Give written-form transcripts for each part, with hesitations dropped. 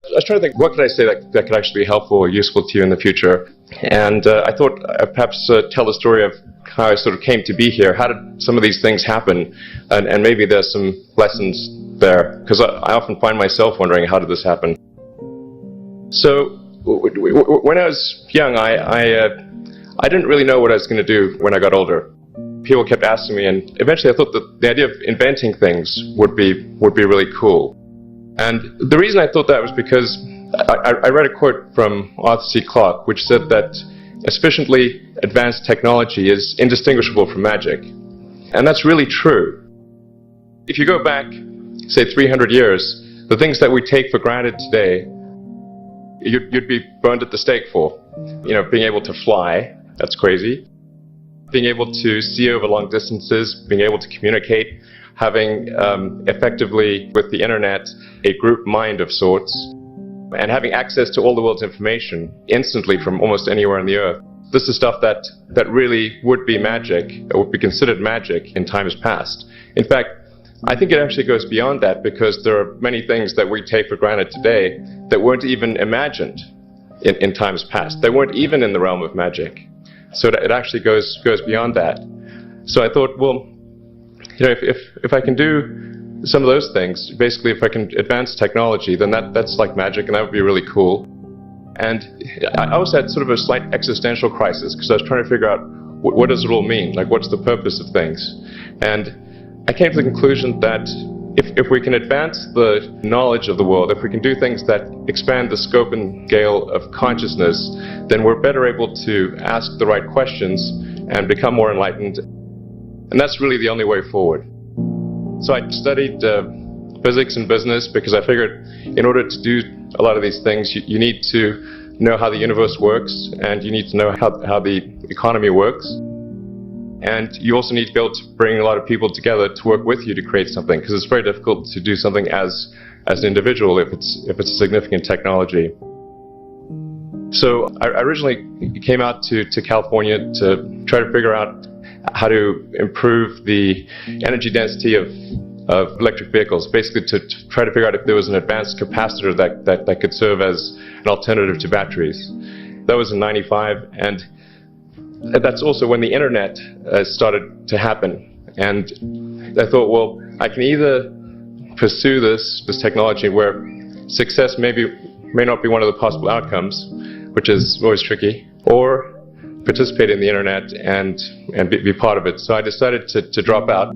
I was trying to think, what could I say that could actually be helpful or useful to you in the future? And I thought I'd perhaps tell the story of how I sort of came to be here. How did some of these things happen? And maybe there's some lessons there, because I often find myself wondering, how did this happen? So when I was young, I didn't really know what I was going to do when I got older. People kept asking me, and eventually I thought that the idea of inventing things would be really cool. And the reason I thought that was because I read a quote from Arthur C. Clarke, which said that a sufficiently advanced technology is indistinguishable from magic. And that's really true. If you go back, say 300 years, the things that we take for granted today, you'd be burned at the stake for. You know, being able to fly, that's crazy. Being able to see over long distances, being able to communicate, having effectively, with the internet, a group mind of sorts, and having access to all the world's information instantly from almost anywhere on the earth. This is stuff that really would be magic, or would be considered magic in times past. In fact, I think it actually goes beyond that, because there are many things that we take for granted today that weren't even imagined in times past. They weren't even in the realm of magic. So it actually goes beyond that. So I thought, well, you know, if I can do some of those things, basically if I can advance technology, then that's like magic, and that would be really cool. And I also had sort of a slight existential crisis, because I was trying to figure out what does it all mean? Like, what's the purpose of things? And I came to the conclusion that if we can advance the knowledge of the world, if we can do things that expand the scope and scale of consciousness, then we're better able to ask the right questions and become more enlightened. And that's really the only way forward. So I studied physics and business, because I figured in order to do a lot of these things, you need to know how the universe works, and you need to know how the economy works. And you also need to be able to bring a lot of people together to work with you to create something, because it's very difficult to do something as an individual if it's a significant technology. So I originally came out to California to try to figure out how to improve the energy density of electric vehicles, basically to try to figure out if there was an advanced capacitor that could serve as an alternative to batteries. That was in '95, and that's also when the internet started to happen. And I thought, well, I can either pursue this technology where success may not be one of the possible outcomes, which is always tricky, or participate in the internet and be part of it. So I decided to drop out.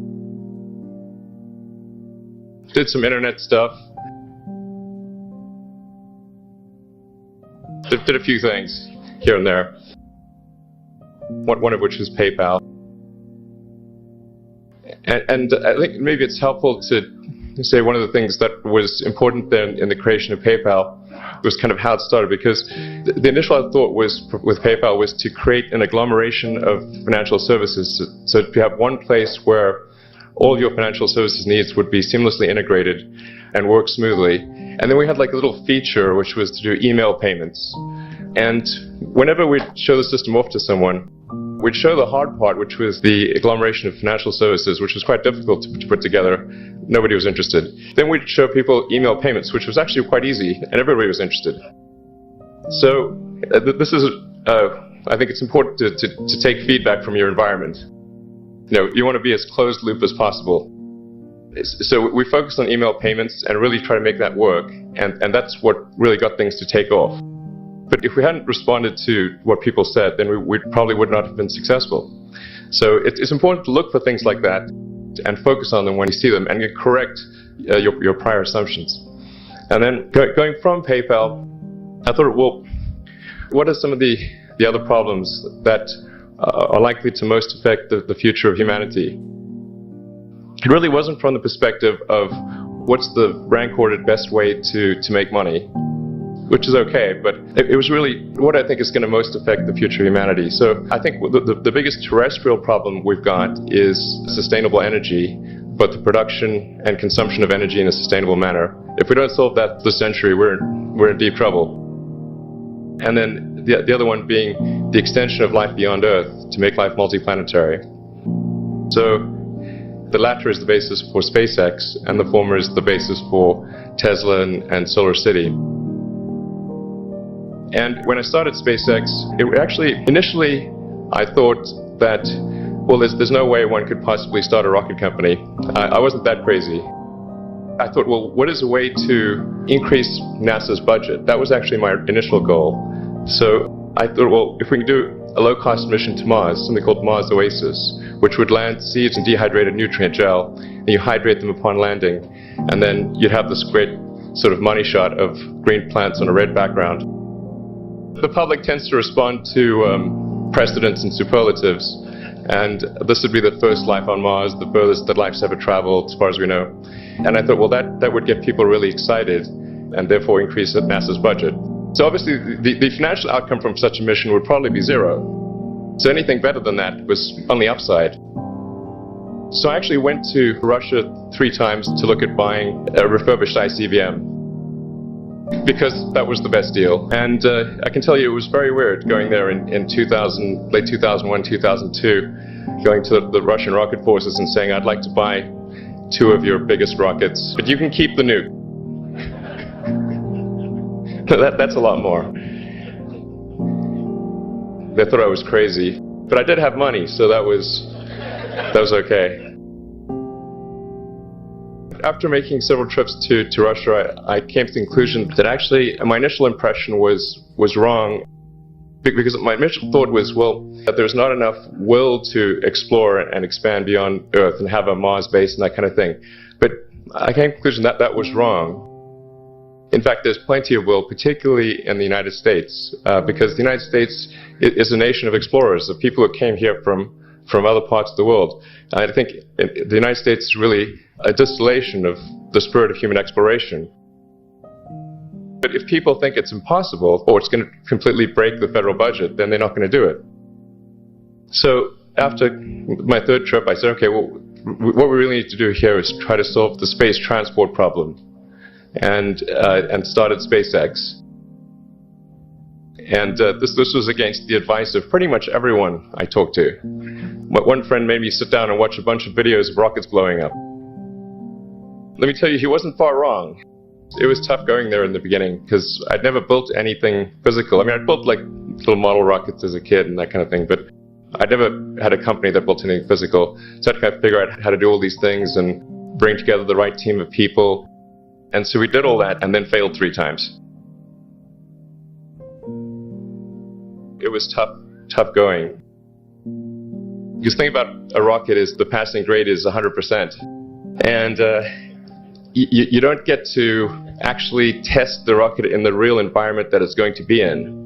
Did some internet stuff. Did a few things here and there. One of which was PayPal. And I think maybe it's helpful to say one of the things that was important then in the creation of PayPal was kind of how it started, because the initial thought was with PayPal was to create an agglomeration of financial services, so to have one place where all of your financial services needs would be seamlessly integrated and work smoothly. And then we had like a little feature which was to do email payments. And whenever we'd show the system off to someone, we'd show the hard part, which was the agglomeration of financial services, which was quite difficult to put together. Nobody was interested. Then we'd show people email payments, which was actually quite easy, and everybody was interested. So this is, I think it's important to take feedback from your environment. You know, you want to be as closed loop as possible. So we focused on email payments and really try to make that work, and that's what really got things to take off. But if we hadn't responded to what people said, then we probably would not have been successful. So it's important to look for things like that and focus on them when you see them, and correct your prior assumptions. And then going from PayPal, I thought, well, what are some of the other problems that are likely to most affect the future of humanity? It really wasn't from the perspective of what's the rank-ordered best way to make money, which is okay, but it was really what I think is going to most affect the future of humanity. So I think the biggest terrestrial problem we've got is sustainable energy, but the production and consumption of energy in a sustainable manner. If we don't solve that this century, we're in deep trouble. And then the other one being the extension of life beyond Earth to make life multiplanetary. So the latter is the basis for SpaceX, and the former is the basis for Tesla and Solar City. And when I started SpaceX, initially I thought that, well, there's no way one could possibly start a rocket company. I wasn't that crazy. I thought, well, what is a way to increase NASA's budget? That was actually my initial goal. So I thought, well, if we can do a low-cost mission to Mars, something called Mars Oasis, which would land seeds in dehydrated nutrient gel, and you hydrate them upon landing, and then you'd have this great sort of money shot of green plants on a red background. The public tends to respond to precedents and superlatives, and this would be the first life on Mars, the furthest that life's ever traveled, as far as we know. And I thought, well, that would get people really excited, and therefore increase NASA's budget. So obviously, the financial outcome from such a mission would probably be zero. So anything better than that was on the upside. So I actually went to Russia 3 times to look at buying a refurbished ICBM, because that was the best deal. And I can tell you it was very weird going there in late 2001, 2002, going to the Russian rocket forces and saying, I'd like to buy 2 of your biggest rockets, but you can keep the nuke. That's a lot more. They thought I was crazy, but I did have money, so that was okay. After making several trips to Russia, I came to the conclusion that actually my initial impression was wrong, because my initial thought was, well, that there's not enough will to explore and expand beyond Earth and have a Mars base and that kind of thing. But I came to the conclusion that that was wrong. In fact, there's plenty of will, particularly in the United States, because the United States is a nation of explorers, of people who came here from other parts of the world. And I think the United States is really a distillation of the spirit of human exploration. But if people think it's impossible, or it's going to completely break the federal budget, then they're not going to do it. So after my 3rd trip, I said, okay, well, what we really need to do here is try to solve the space transport problem. And started SpaceX. And this was against the advice of pretty much everyone I talked to. One friend made me sit down and watch a bunch of videos of rockets blowing up. Let me tell you, he wasn't far wrong. It was tough going there in the beginning, because I'd never built anything physical. I mean, I'd built like little model rockets as a kid and that kind of thing, but I'd never had a company that built anything physical. So I had to kind of figure out how to do all these things and bring together the right team of people. And so we did all that and then failed 3 times. It was tough going. Because the thing about a rocket is the passing grade is 100%. And you don't get to actually test the rocket in the real environment that it's going to be in.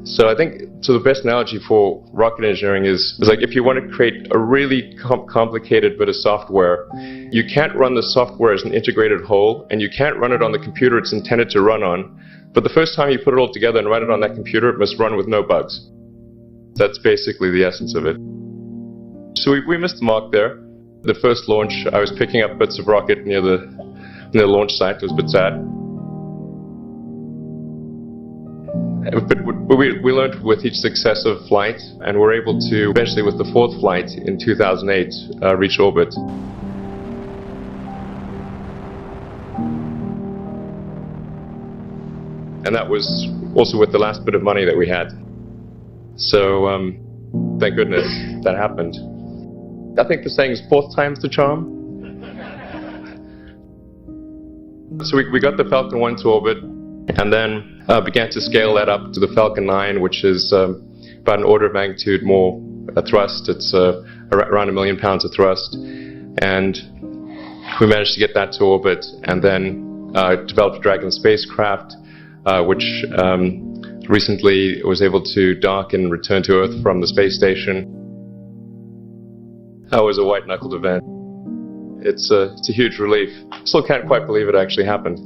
So I think the best analogy for rocket engineering is like if you want to create a really complicated bit of software, you can't run the software as an integrated whole, and you can't run it on the computer it's intended to run on. But the first time you put it all together and run it on that computer, it must run with no bugs. That's basically the essence of it. So we missed the mark there. The first launch, I was picking up bits of rocket near the launch site. It was a bit sad. But we learned with each successive flight, and were able to eventually, with the 4th flight in 2008, reach orbit. And that was also with the last bit of money that we had. So thank goodness that happened. I think the saying is 4th time's the charm. So we got the Falcon 1 to orbit, and then began to scale that up to the Falcon 9, which is about an order of magnitude more thrust. It's around 1 million pounds of thrust. And we managed to get that to orbit, and then developed Dragon spacecraft, which recently was able to dock and return to Earth from the space station. That was a white-knuckled event. It's a huge relief. Still can't quite believe it actually happened.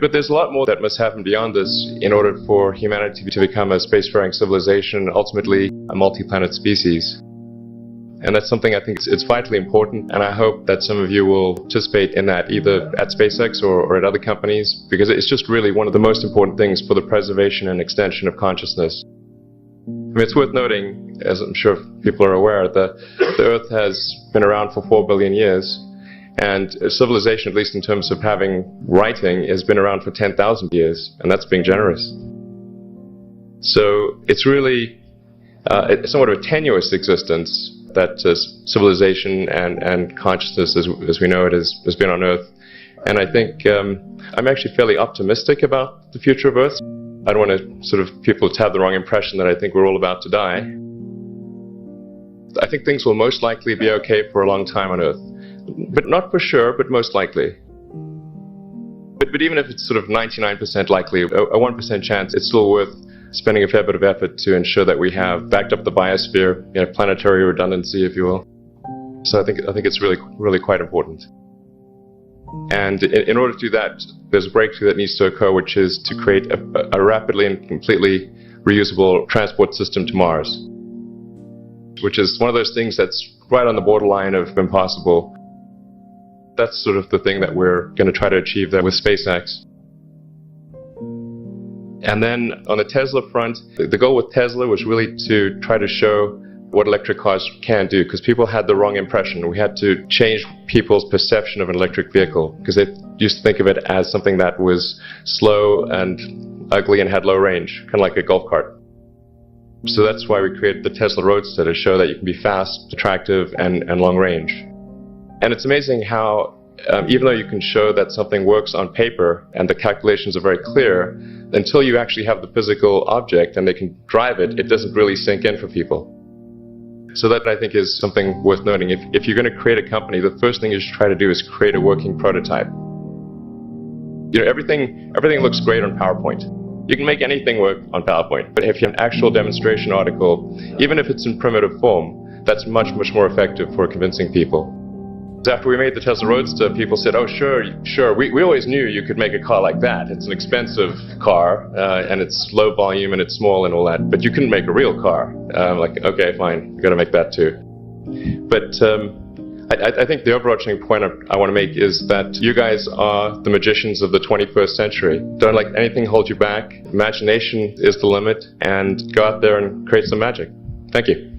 But there's a lot more that must happen beyond this in order for humanity to become a spacefaring civilization and ultimately a multi-planet species. And that's something I think it's vitally important, and I hope that some of you will participate in that, either at SpaceX or at other companies, because it's just really one of the most important things for the preservation and extension of consciousness. I mean, it's worth noting, as I'm sure people are aware, that the Earth has been around for 4 billion years, and civilization, at least in terms of having writing, has been around for 10,000 years, and that's being generous. So it's really somewhat of a tenuous existence that civilization and consciousness as we know it has been on Earth. And I think I'm actually fairly optimistic about the future of Earth. I don't want to sort of people to have the wrong impression that I think we're all about to die. I think things will most likely be okay for a long time on Earth. But not for sure, but most likely. But even if it's sort of 99% likely, a 1% chance, it's still worth spending a fair bit of effort to ensure that we have backed up the biosphere, planetary redundancy, if you will. So I think it's really quite important. And in order to do that, there's a breakthrough that needs to occur, which is to create a rapidly and completely reusable transport system to Mars, which is one of those things that's right on the borderline of impossible. That's sort of the thing that we're going to try to achieve there with SpaceX. And then on the Tesla front, the goal with Tesla was really to try to show what electric cars can do, because people had the wrong impression. We had to change people's perception of an electric vehicle, because they used to think of it as something that was slow and ugly and had low range, kind of like a golf cart. So that's why we created the Tesla Roadster, to show that you can be fast, attractive, and long range. And it's amazing how, even though you can show that something works on paper and the calculations are very clear, until you actually have the physical object and they can drive it, it doesn't really sink in for people. So that, I think, is something worth noting. If you're going to create a company, the first thing you should try to do is create a working prototype. Everything looks great on PowerPoint. You can make anything work on PowerPoint, but if you have an actual demonstration article, even if it's in primitive form, that's much more effective for convincing people. After we made the Tesla Roadster, people said, oh, sure, we always knew you could make a car like that. It's an expensive car, and it's low volume, and it's small and all that, but you couldn't make a real car. Like, okay, fine, we got to make that too. But I think the overarching point I want to make is that you guys are the magicians of the 21st century. Don't let anything hold you back. Imagination is the limit, and go out there and create some magic. Thank you.